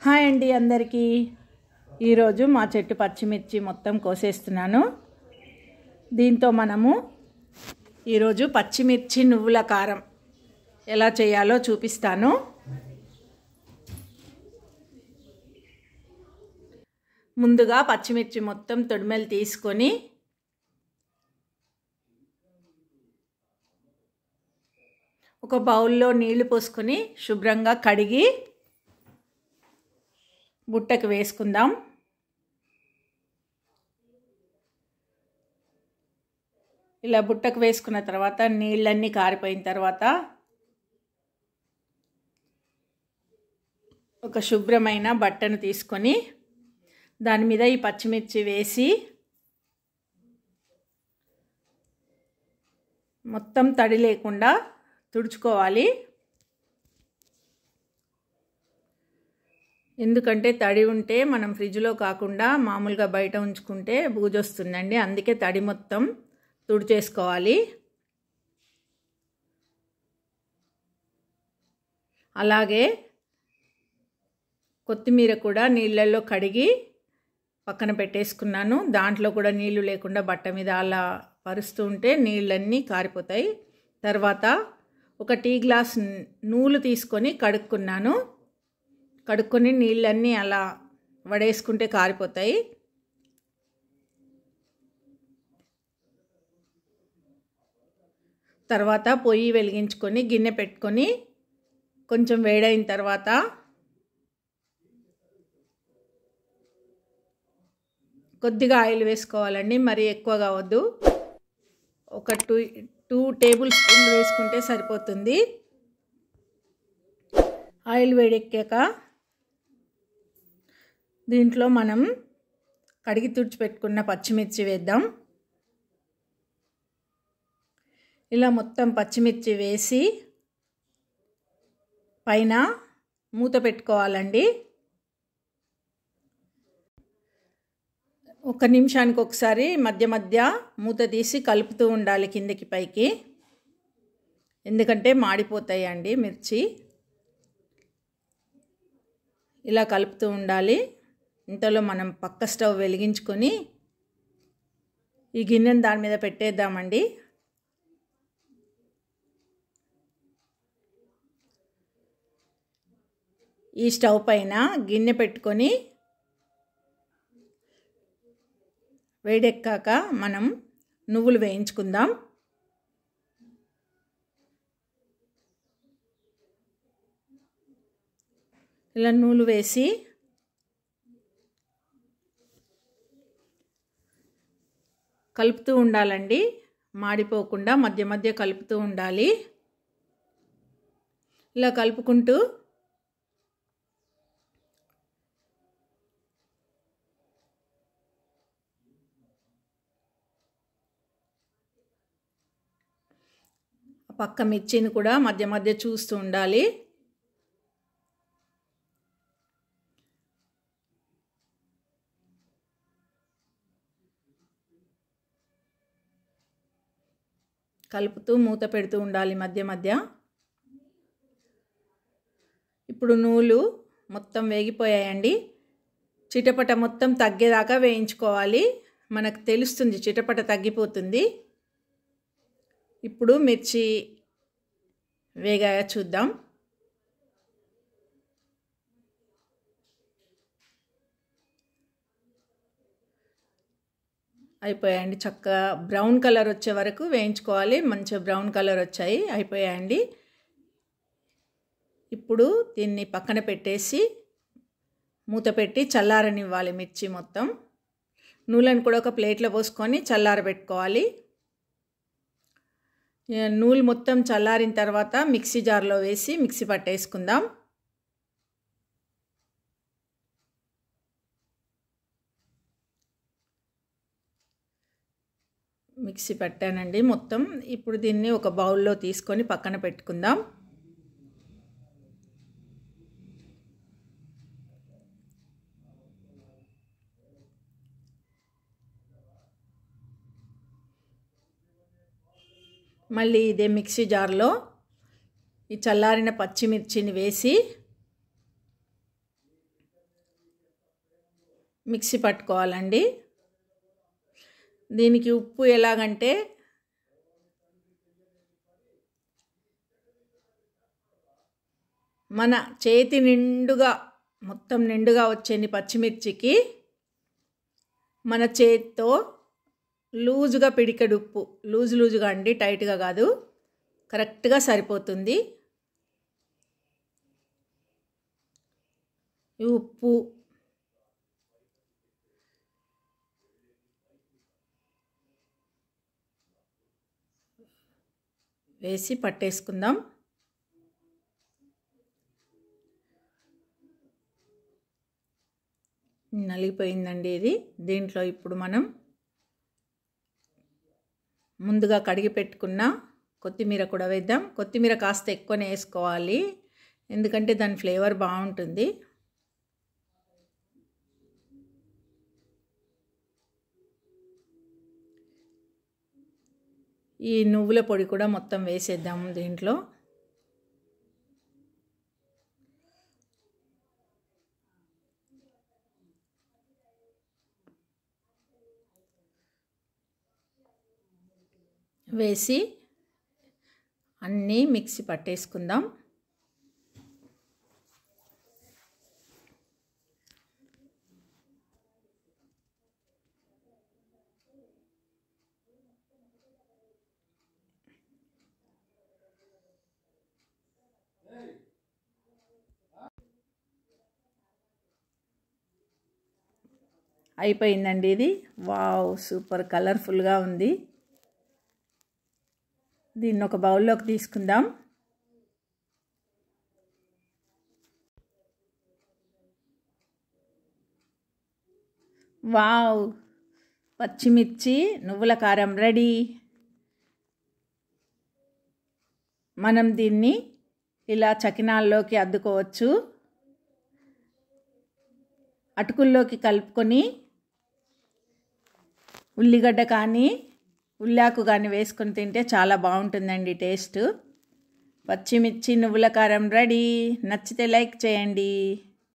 Hi అండి అందరికీ. ఈరోజు మా చెట్టు పచ్చిమిర్చి మొత్తం కోసేస్తున్నాను. దీంతో మనము ఈరోజు పచ్చిమిర్చి నువ్వుల కారం ఎలా చేయాలో చూపిస్తాను. ముందుగా పచ్చిమిర్చి మొత్తం తొడిమెలు తీసుకొని ఒక బౌల్లో నీళ్లు పోసుకొని శుభ్రంగా కడిగి బుట్టకు వేసుకుందాం. ఇలా బుట్టకు వేసుకున్న తర్వాత నీళ్ళన్నీ కారిపోయిన తర్వాత ఒక శుభ్రమైన బట్టను తీసుకొని దాని మీద ఈ పచ్చిమిర్చి వేసి మొత్తం తడి లేకుండా తుడుచుకోవాలి. ఎందుకంటే తడి ఉంటే మనం ఫ్రిడ్జ్లో కాకుండా మామూలుగా బయట ఉంచుకుంటే బూజు వస్తుందండి. అందుకే తడి మొత్తం తుడిచేసుకోవాలి. అలాగే కొత్తిమీర కూడా నీళ్ళల్లో కడిగి పక్కన పెట్టేసుకున్నాను. దాంట్లో కూడా నీళ్లు లేకుండా బట్ట మీద అలా పరుస్తూ ఉంటే నీళ్ళన్నీ కారిపోతాయి. తర్వాత ఒక టీ గ్లాస్ నూలు తీసుకొని కడుక్కున్నాను. కడుక్కొని నీళ్ళన్నీ అలా వడేసుకుంటే కారిపోతాయి. తర్వాత పొయ్యి వెలిగించుకొని గిన్నె పెట్టుకొని కొంచెం వేడైన తర్వాత కొద్దిగా ఆయిల్ వేసుకోవాలండి, మరీ ఎక్కువ కావద్దు. ఒక 2 టేబుల్ స్పూన్లు వేసుకుంటే సరిపోతుంది. ఆయిల్ వేడెక్కాక దీంట్లో మనం కడిగి తుడిచిపెట్టుకున్న పచ్చిమిర్చి వేద్దాం. ఇలా మొత్తం పచ్చిమిర్చి వేసి పైన మూత పెట్టుకోవాలండి. 1 నిమిషానికి ఒకసారి మధ్య మధ్య మూత తీసి కలుపుతూ ఉండాలి కిందకి పైకి, ఎందుకంటే మాడిపోతాయండి మిర్చి. ఇలా కలుపుతూ ఉండాలి. ఇంతలో మనం పక్క స్టవ్ వెలిగించుకొని ఈ గిన్నెను దాని మీద పెట్టేద్దామండి. ఈ స్టవ్ పైన గిన్నె పెట్టుకొని వేడెక్కాక మనం నువ్వులు వేయించుకుందాం. ఇలా నూలు వేసి కలుపుతూ ఉండాలండి, మాడిపోకుండా మధ్య మధ్య కలుపుతూ ఉండాలి. ఇలా కలుపుకుంటూ పక్క మిర్చిని కూడా మధ్య మధ్య చూస్తూ ఉండాలి. కలుపుతూ మూత పెడుతూ ఉండాలి మధ్య మధ్య. ఇప్పుడు నూలు మొత్తం వేగిపోయాయండి. చిటపట మొత్తం తగ్గేదాకా వేయించుకోవాలి. మనకు తెలుస్తుంది చిటపట తగ్గిపోతుంది. ఇప్పుడు మిర్చి వేగాయా చూద్దాం. అయిపోయాయండి. చక్కగా బ్రౌన్ కలర్ వచ్చే వరకు వేయించుకోవాలి. మంచిగా బ్రౌన్ కలర్ వచ్చాయి, అయిపోయాయండి. ఇప్పుడు దీన్ని పక్కన పెట్టేసి మూత పెట్టి చల్లారనివ్వాలి మిర్చి మొత్తం. నూనెను కూడా ఒక ప్లేట్లో పోసుకొని చల్లారబెట్టుకోవాలి. నూనె మొత్తం చల్లారిన తర్వాత మిక్సీ జార్లో వేసి మిక్సీ పట్టేసుకుందాం. మిక్సీ పట్టానండి మొత్తం. ఇప్పుడు దీన్ని ఒక బౌల్లో తీసుకొని పక్కన పెట్టుకుందాం. మళ్ళీ ఇదే మిక్సీ జార్లో ఈ చల్లారిన పచ్చిమిర్చిని వేసి మిక్సీ పట్టుకోవాలండి. దీనికి ఉప్పు ఎలాగంటే మన చేతి నిండుగా మొత్తం నిండుగా వచ్చేని పచ్చిమిర్చికి మన చేతితో లూజుగా పిడికెడు ఉప్పు, లూజుగా అండి, టైట్గా కాదు, కరెక్ట్గా సరిపోతుంది. ఈ ఉప్పు వేసి పట్టేసుకుందాం. నలిగిపోయిందండి ఇది. దీంట్లో ఇప్పుడు మనం ముందుగా కడిగి పెట్టుకున్న కొత్తిమీర కూడా వేద్దాం. కొత్తిమీర కాస్త ఎక్కువనే వేసుకోవాలి, ఎందుకంటే దాని ఫ్లేవర్ బాగుంటుంది. ఈ నువ్వుల పొడి కూడా మొత్తం వేసేద్దాము దీంట్లో. వేసి అన్నీ మిక్సీ పట్టేసుకుందాం. అయిపోయిందండి ఇది. వావ్, సూపర్ కలర్ఫుల్గా ఉంది. దీన్ని ఒక బౌల్లోకి తీసుకుందాం. వావ్, పచ్చిమిర్చి నువ్వుల కారం రెడీ. మనం దీన్ని ఇలా చకినాల్లోకి అద్దుకోవచ్చు, అటుకుల్లోకి కలుపుకొని ఉల్లిగడ్డ కానీ ఉల్లాకు కానీ వేసుకొని తింటే చాలా బాగుంటుందండి టేస్ట్. పచ్చిమిర్చి నువ్వుల కారం రెడీ. నచ్చితే లైక్ చేయండి.